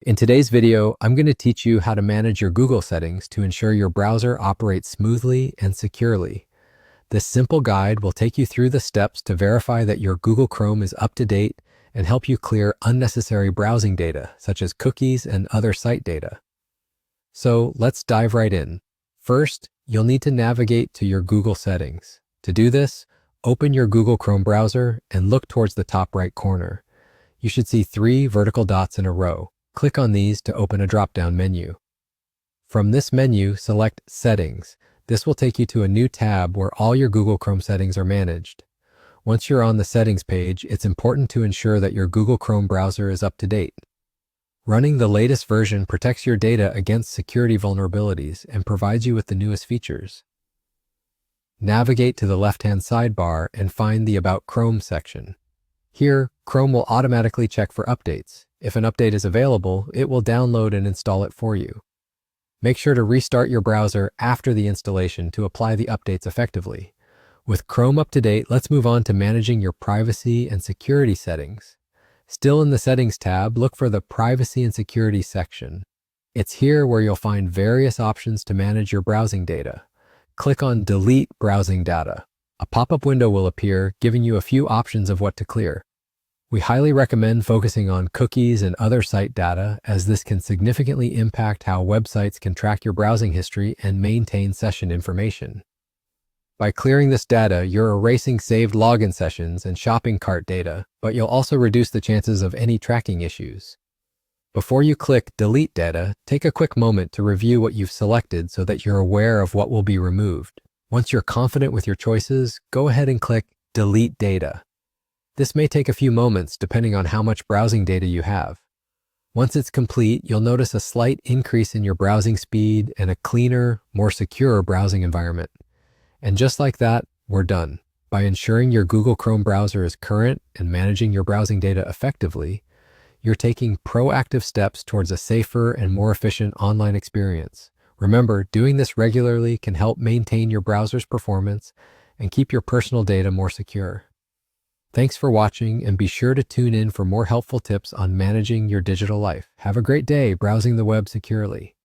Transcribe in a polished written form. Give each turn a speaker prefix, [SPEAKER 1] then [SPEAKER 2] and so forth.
[SPEAKER 1] In today's video, I'm going to teach you how to manage your Google settings to ensure your browser operates smoothly and securely. This simple guide will take you through the steps to verify that your Google Chrome is up to date and help you clear unnecessary browsing data, such as cookies and other site data. So let's dive right in. First, you'll need to navigate to your Google settings. To do this, open your Google Chrome browser and look towards the top right corner. You should see 3 vertical dots in a row. Click on these to open a drop-down menu. From this menu, select Settings. This will take you to a new tab where all your Google Chrome settings are managed. Once you're on the settings page, it's important to ensure that your Google Chrome browser is up to date. Running the latest version protects your data against security vulnerabilities and provides you with the newest features. Navigate to the left-hand sidebar and find the About Chrome section. Here, Chrome will automatically check for updates. If an update is available, it will download and install it for you. Make sure to restart your browser after the installation to apply the updates effectively. With Chrome up to date, let's move on to managing your privacy and security settings. Still in the Settings tab, look for the Privacy and Security section. It's here where you'll find various options to manage your browsing data. Click on Delete Browsing Data. A pop-up window will appear, giving you a few options of what to clear. We highly recommend focusing on cookies and other site data, as this can significantly impact how websites can track your browsing history and maintain session information. By clearing this data, you're erasing saved login sessions and shopping cart data, but you'll also reduce the chances of any tracking issues. Before you click Delete Data, take a quick moment to review what you've selected so that you're aware of what will be removed. Once you're confident with your choices, go ahead and click Delete Data. This may take a few moments depending on how much browsing data you have. Once it's complete, you'll notice a slight increase in your browsing speed and a cleaner, more secure browsing environment. And just like that, we're done. By ensuring your Google Chrome browser is current and managing your browsing data effectively, you're taking proactive steps towards a safer and more efficient online experience. Remember, doing this regularly can help maintain your browser's performance and keep your personal data more secure. Thanks for watching, and be sure to tune in for more helpful tips on managing your digital life. Have a great day browsing the web securely.